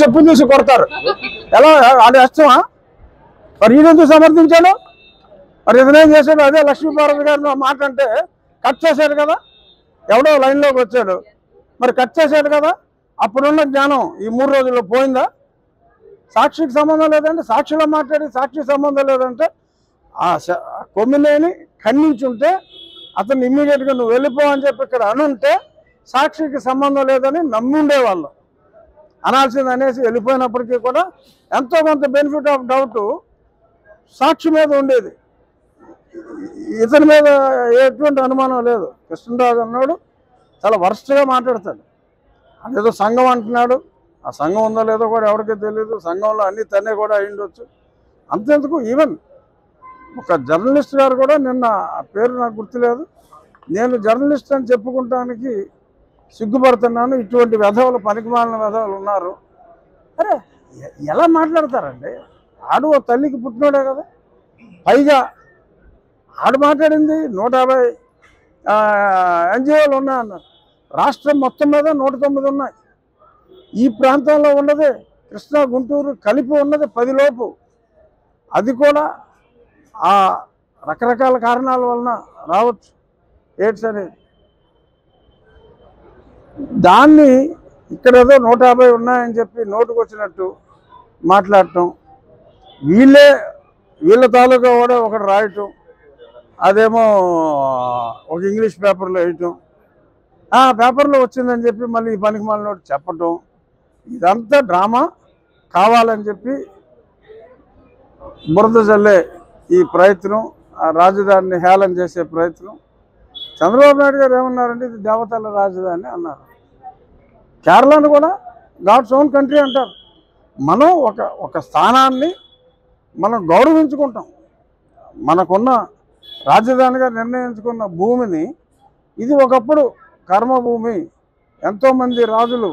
చెప్పు తీసి కొడతారు. ఎలా అది ఇష్టమా? మరి ఈయనెందుకు సమర్థించాడు? మరి ఇతనేం చేశాడు? అదే లక్ష్మీపార్వతి గారిని మాట అంటే కట్ చేశాడు కదా, ఎవడో లైన్లోకి వచ్చాడు, మరి కట్ చేశాడు కదా. అప్పుడున్న జ్ఞానం ఈ 3 రోజుల్లో పోయిందా? సాక్షికి సంబంధం లేదంటే, సాక్షిలో మాట్లాడి సాక్షికి సంబంధం లేదంటే ఆ కొమ్మినేని ఖండించుంటే అతను ఇమ్మీడియట్గా నువ్వు వెళ్ళిపోవని చెప్పి ఇక్కడ అనుంటే సాక్షికి సంబంధం లేదని నమ్ముండేవాళ్ళు. అనాల్సింది అనేసి వెళ్ళిపోయినప్పటికీ కూడా ఎంతో కొంత బెనిఫిట్ ఆఫ్ డౌట్ సాక్షి మీద ఉండేది. ఇతని మీద ఎటువంటి అనుమానం లేదు. కృష్ణరాజు అన్నాడు చాలా వరస్ట్గా మాట్లాడతాడు. అదేదో సంఘం అంటున్నాడు, ఆ సంఘం ఉందో లేదో కూడా ఎవరికీ తెలియదు. సంఘంలో అన్ని తనే కూడా అయ్యుండొచ్చు. అంతెందుకు, ఈవెన్ ఒక జర్నలిస్ట్ గారు కూడా నిన్న పేరు నాకు గుర్తులేదు, నేను జర్నలిస్ట్ అని చెప్పుకుంటానికి సిగ్గుపడుతున్నాను, ఇటువంటి వెధవలు పనికిమాలిన వెధవలు ఉన్నారు. అరే ఎలా మాట్లాడతారండి? ఆడు ఓ తల్లికి పుట్టినోడే కదా. పైగా ఆడు మాట్లాడింది 150 ఎన్జిఓలు ఉన్నాయన్నారు. రాష్ట్రం మొత్తం మీద 109 ఉన్నాయి. ఈ ప్రాంతంలో ఉన్నది కృష్ణా గుంటూరు కలిపి ఉన్నది 10 లోపు. అది కూడా ఆ రకరకాల కారణాల వలన రావచ్చు ఎయిడ్స్ అనేది. దాన్ని ఇక్కడేదో 150 ఉన్నాయని చెప్పి నోటుకు వచ్చినట్టు మాట్లాడటం, వీళ్ళ తాలూకా కూడా ఒకటి రాయటం, అదేమో ఒక ఇంగ్లీష్ పేపర్లో వేయటం, ఆ పేపర్లో వచ్చిందని చెప్పి మళ్ళీ ఈ పనికి మళ్ళీ నోటి చెప్పటం, ఇదంతా డ్రామా కావాలని చెప్పి బురద జల్లే ఈ ప్రయత్నం, ఆ రాజధానిని హేళన చేసే ప్రయత్నం. చంద్రబాబు నాయుడు గారు ఏమన్నారంటే ఇది దేవతల రాజధాని అన్నారు. కేరళను కూడా గాడ్స్ ఓన్ కంట్రీ అంటారు. మనం ఒక స్థానాన్ని మనం గౌరవించుకుంటాం. మనకున్న రాజధానిగా నిర్ణయించుకున్న భూమిని, ఇది ఒకప్పుడు కర్మభూమి, ఎంతోమంది రాజులు